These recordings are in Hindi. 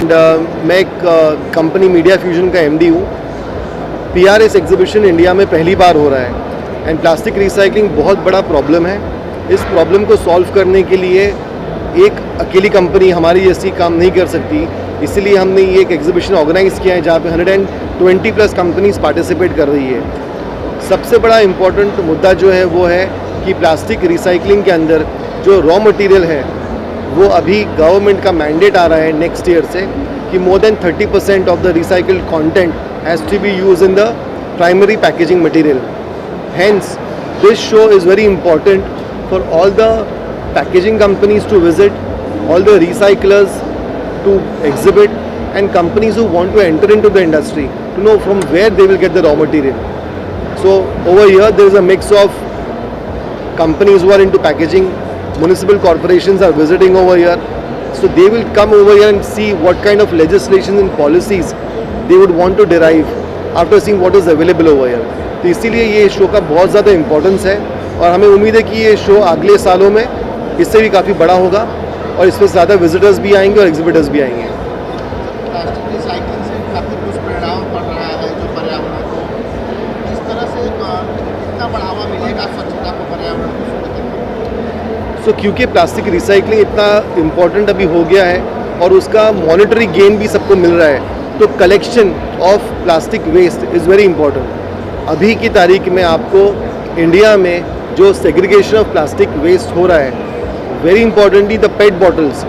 मैं एक कंपनी मीडिया फ्यूजन का एमडी हूँ। पीआरएस एग्जीबिशन इंडिया में पहली बार हो रहा है एंड प्लास्टिक रिसाइकलिंग बहुत बड़ा प्रॉब्लम है। इस प्रॉब्लम को सॉल्व करने के लिए एक अकेली कंपनी हमारी जैसी काम नहीं कर सकती, इसीलिए हमने ये एक एग्जीबिशन ऑर्गेनाइज़ किया है जहाँ पे 120 प्लस कंपनीज पार्टिसिपेट कर रही है। सबसे बड़ा इम्पोर्टेंट मुद्दा जो है वो है कि प्लास्टिक रिसाइकलिंग के अंदर जो रॉ मटेरियल है वो अभी गवर्नमेंट का मैंडेट आ रहा है नेक्स्ट ईयर से कि more than 30% of the recycled content has to be use in the primary packaging material. Hence, this show is very important for all the packaging companies to visit, all the recyclers to exhibit, and companies who want to enter into the industry to know from where they will get the raw material. So over here there is a mix of companies who are into packaging, municipal corporations are visiting over here. So they will come over here and see what kind of legislation and policies they would want to derive after seeing what is available over here. तो इसीलिए ये शो का बहुत ज़्यादा इम्पोर्टेंस है और हमें उम्मीद है कि ये शो अगले सालों में इससे भी काफ़ी बड़ा होगा और इसमें ज़्यादा विजिटर्स भी आएंगे और एग्जिबिटर्स भी आएंगे। प्लास्टिक रिसाइकलिंग से काफ़ी दुष्परिणाम पड़ रहा है जो पर्यावरण को, इस तरह से कितना बढ़ावा मिलेगा स्वच्छता को, पर्यावरण को? क्योंकि प्लास्टिक रिसाइकलिंग इतना इम्पोर्टेंट अभी हो गया है और उसका मॉनेटरी गेन भी सबको मिल रहा है, तो collection of plastic waste is very important. अभी की तारीख में आपको इंडिया में जो सेग्रीगेशन ऑफ प्लास्टिक वेस्ट हो रहा है, very importantly the pet bottles,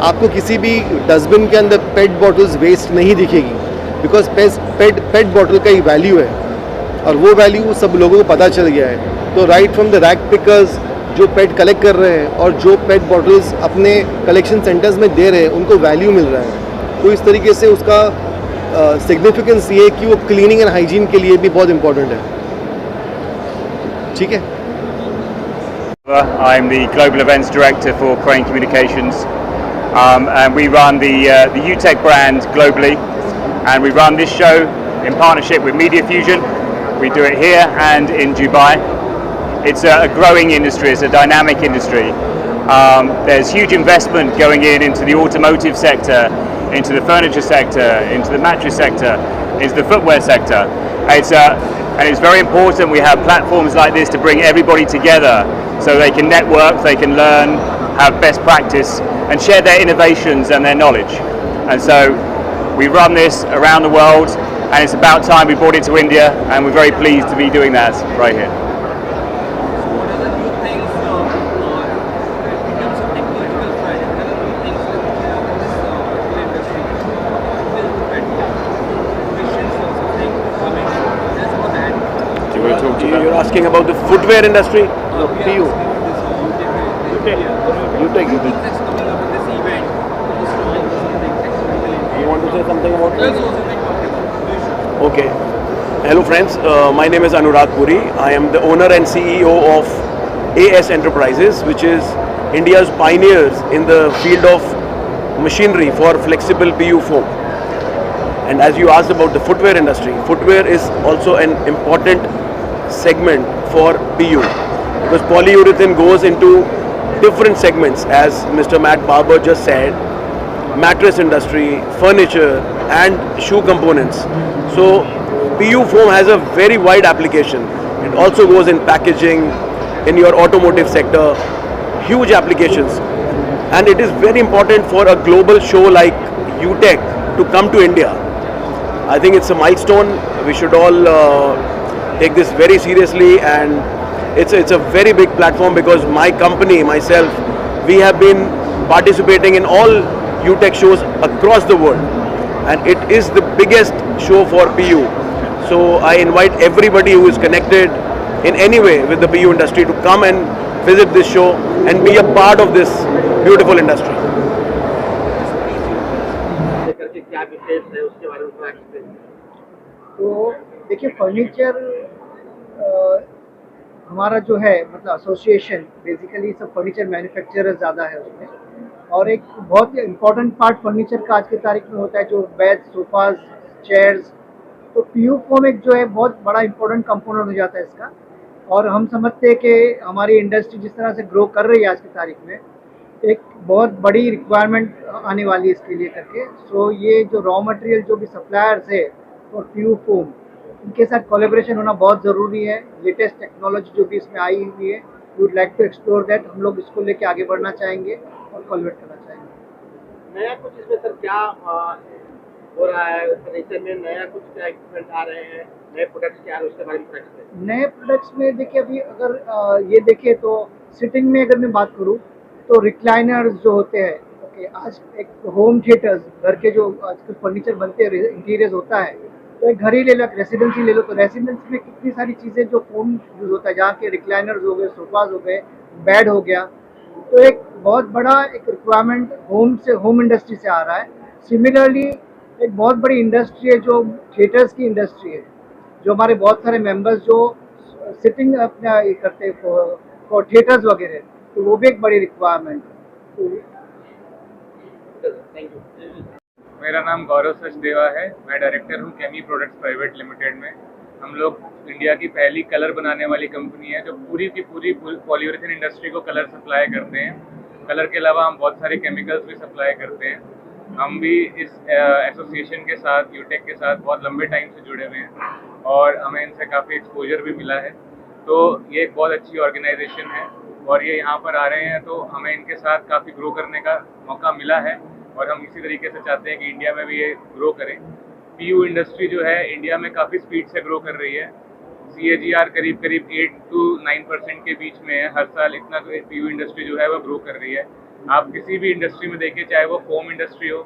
आपको किसी भी डस्टबिन के अंदर पेट बॉटल्स वेस्ट नहीं दिखेगी, बिकॉज पेट बॉटल का ही वैल्यू है और वो वैल्यू सब लोगों को पता चल गया है। तो right from the rag pickers जो पेट कलेक्ट कर रहे हैं और जो पेट बॉटल्स अपने कलेक्शन सेंटर्स में दे रहे हैं उनको वैल्यू मिल रहा है। तो इस तरीके से उसका सिग्निफिकेंस ये है कि वो क्लीनिंग एंड हाइजीन के लिए भी बहुत इम्पोर्टेंट है। ठीक है। I'm the Global Events Director for Crane Communications, and we run the UTech brand globally, and we run this show in partnership with Media Fusion. We do it here and in Dubai. It's a growing industry, it's a dynamic industry. There's huge investment going into the automotive sector, into the furniture sector, into the mattress sector, into the footwear sector. And it's very important we have platforms like this to bring everybody together so they can network, they can learn, have best practice and share their innovations and their knowledge. And so we run this around the world, and it's about time we brought it to India, and we're very pleased to be doing that right here. You're asking about the footwear industry? No, PU. UTech. You want to say something about that? Okay. Hello friends, my name is Anurag Puri. I am the owner and CEO of AS Enterprises, which is India's pioneers in the field of machinery for flexible PU foam. And as you asked about the footwear industry, footwear is also an important segment for PU because polyurethane goes into different segments, as Mr. Matt Barber just said, mattress industry, furniture and shoe components. So PU foam has a very wide application. It also goes in packaging, in your automotive sector, huge applications. And it is very important for a global show like UTech to come to India. I think it's a milestone. We should all take this very seriously, and it's a very big platform because my company, myself, we have been participating in all UTech shows across the world, and it is the biggest show for PU. So I invite everybody who is connected in any way with the PU industry to come and visit this show and be a part of this beautiful industry. तो देखिए फर्नीचर हमारा जो है मतलब एसोसिएशन बेसिकली सब फर्नीचर मैन्युफैक्चरर ज़्यादा है उसमें, और एक बहुत ही इम्पोर्टेंट पार्ट फर्नीचर का आज की तारीख में होता है जो बेड, सोफाज, चेयर्स। तो पीयू फोम एक जो है बहुत बड़ा इम्पोर्टेंट कंपोनेंट हो जाता है इसका। और हम समझते हैं कि हमारी इंडस्ट्री जिस तरह से ग्रो कर रही है आज की तारीख में, एक बहुत बड़ी रिक्वायरमेंट आने वाली है इसके लिए करके। सो ये जो रॉ मटेरियल जो भी सप्लायर्स है और ट्यूब फोम, इनके साथ कोलेब्रेशन होना बहुत ज़रूरी है। लेटेस्ट टेक्नोलॉजी जो भी इसमें आई हुई है, we would like to explore that. हम लोग इसको लेके आगे बढ़ना चाहेंगे और कोलैबोरेट करना चाहेंगे। नया कुछ इसमें सर क्या हो रहा है फर्नीचर में? नया कुछ क्या इक्विपमेंट आ रहे हैं, नए प्रोडक्ट्स क्या आ रहे हैं, उसके बारे में थोड़ा explain नए प्रोडक्ट्स में देखिए, अभी अगर ये देखें तो सिटिंग में अगर मैं बात करूँ तो रिक्लाइनर्स जो होते हैं, ओके, आज एक होम थिएटर्स, घर के जो आजकल फर्नीचर बनते हैं, इंटीरियर्स होता है, तो एक घर ही ले लो, एक रेसिडेंसी ले लो, तो रेसिडेंस में कितनी सारी चीज़ें जो फोम यूज होता है, जहाँ के रिक्लाइनर्स हो गए, सोफाज हो गए, बेड हो गया, तो एक बहुत बड़ा एक रिक्वायरमेंट होम इंडस्ट्री से आ रहा है। सिमिलरली एक बहुत बड़ी इंडस्ट्री है जो थिएटर्स की इंडस्ट्री है, जो हमारे बहुत सारे मेंबर्स जो सिटिंग अपना ये करते हैं फॉर थिएटर्स वगैरह, तो वो भी एक बड़ी रिक्वायरमेंट है। Thank you. मेरा नाम गौरव सचदेवा है। मैं डायरेक्टर हूँ केमी प्रोडक्ट्स प्राइवेट लिमिटेड में। हम लोग इंडिया की पहली कलर बनाने वाली कंपनी है जो पूरी की पूरी पॉलीयूरेथेन इंडस्ट्री को कलर सप्लाई करते हैं। कलर के अलावा हम बहुत सारे केमिकल्स भी सप्लाई करते हैं। हम भी इस एसोसिएशन के साथ, यूटेक के साथ बहुत लंबे टाइम से जुड़े हुए हैं और हमें इनसे काफ़ी एक्सपोजर भी मिला है। तो ये एक बहुत अच्छी ऑर्गेनाइजेशन है और ये यहाँ पर आ रहे हैं तो हमें इनके साथ काफ़ी ग्रो करने का मौका मिला है और हम इसी तरीके से चाहते हैं कि इंडिया में भी ये ग्रो करें। पीयू इंडस्ट्री जो है इंडिया में काफ़ी स्पीड से ग्रो कर रही है। CAGR करीब 8 to 9% के बीच में है। हर साल इतना पीयू इंडस्ट्री जो है वो ग्रो कर रही है। आप किसी भी इंडस्ट्री में देखिए, चाहे वो फोम इंडस्ट्री हो,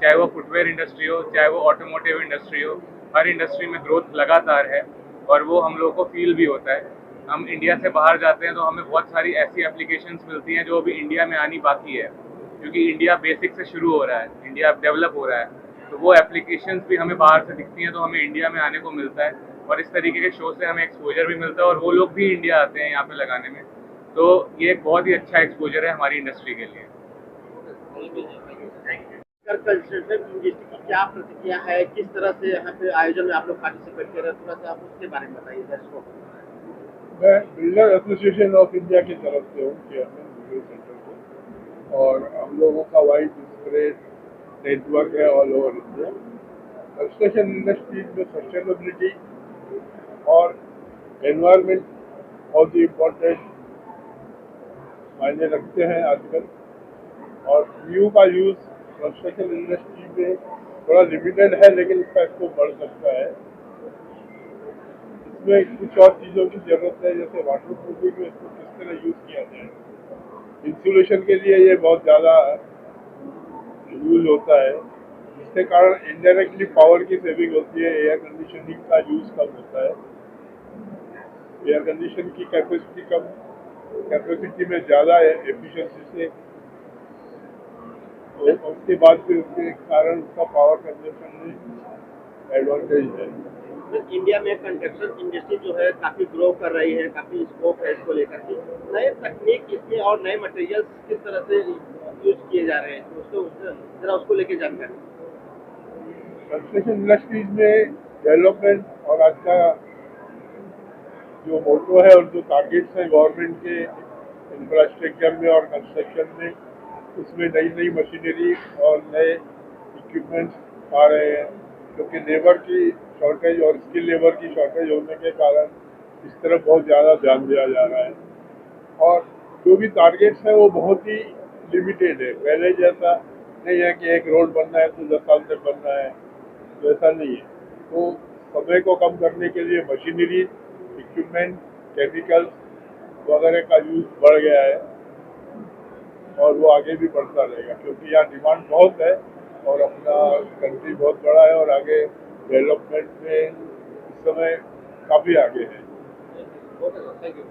चाहे वो फुटवेयर इंडस्ट्री हो, चाहे वो ऑटोमोटिव इंडस्ट्री हो, हर इंडस्ट्री में ग्रोथ लगातार है और वो हम लोगों को फील भी होता है। हम इंडिया से बाहर जाते हैं तो हमें बहुत सारी ऐसी एप्लीकेशंस मिलती हैं जो अभी इंडिया में आनी बाकी है, क्योंकि इंडिया बेसिक से शुरू हो रहा है, इंडिया डेवलप हो रहा है, तो वो एप्लीकेशंस भी हमें बाहर से दिखती हैं तो हमें इंडिया में आने को मिलता है और इस तरीके के शो से हमें एक्सपोजर भी मिलता है और वो लोग भी इंडिया आते हैं यहाँ पे लगाने में। तो ये एक बहुत ही अच्छा एक्सपोजर है हमारी इंडस्ट्री के लिए। कंस्ट्रक्शन इंडस्ट्री की क्या प्रतिक्रिया है, किस तरह से यहाँ पे आयोजन में आप लोग पार्टिसिपेट कर रहे हैं, थोड़ा सा आप उसके बारे में बताइए दर्शकों को। मैं बिल्डर एसोसिएशन ऑफ इंडिया की तरफ से हूँ, चेयरमैन बिल्डर सेंटर को, और हम लोगों का वाइड स्प्रेड नेटवर्क है all over India. Construction industry में सस्टेनेबिलिटी और एनवायरनमेंट बहुत ही इम्पोर्टेंट मायने रखते हैं आजकल, और पीयू का यूज़ कंस्ट्रक्शन इंडस्ट्री में थोड़ा लिमिटेड है, लेकिन इसका स्कोप बढ़ सकता है। इसमें कुछ और चीज़ों की ज़रूरत है, जैसे वाटर प्रूफिंग में इसको किस तरह यूज़ किया जाए। इंसुलेशन के लिए ये बहुत ज़्यादा यूज होता है, जिसके कारण इनडायरेक्टली पावर की सेविंग होती है। एयर कंडीशनिंग का यूज़ कम होता है, एयर कंडीशन की कैपेसिटी में ज़्यादा एफिशिएंसी से, तो उसके बाद फिर उसके कारण उसका पावर कंजप्शन में एडवांटेज है। इंडिया में कंस्ट्रक्शन इंडस्ट्री जो है काफ़ी ग्रो कर रही है, काफ़ी स्कोप है इसको लेकर के। नए तकनीक इसमें और नए मटेरियल्स किस तरह से यूज किए जा रहे हैं, उसको जरा उसको लेके जानकारी। कंस्ट्रक्शन इंडस्ट्रीज में डेवलपमेंट और आज का जो मोटो है और जो टारगेट्स हैं गवर्नमेंट के इंफ्रास्ट्रक्चर में और कंस्ट्रक्शन में, उसमें नई नई मशीनरी और नए इक्विपमेंट्स आ रहे हैं, क्योंकि लेबर की शॉर्टेज और स्किल लेबर की शॉर्टेज होने के कारण इस तरफ बहुत ज़्यादा ध्यान दिया जा रहा है। और जो भी टारगेट्स हैं वो बहुत ही लिमिटेड है, पहले जैसा नहीं है कि एक रोड बनना है तो 10 साल तक बनना है, तो ऐसा नहीं है। तो समय को कम करने के लिए मशीनरी, इक्विपमेंट, केमिकल्स वगैरह का यूज़ बढ़ गया है और वो आगे भी बढ़ता रहेगा, क्योंकि यहाँ डिमांड बहुत है और अपना कंट्री बहुत बड़ा है और आगे डेवलपमेंट में इस समय काफ़ी आगे है। Thank you.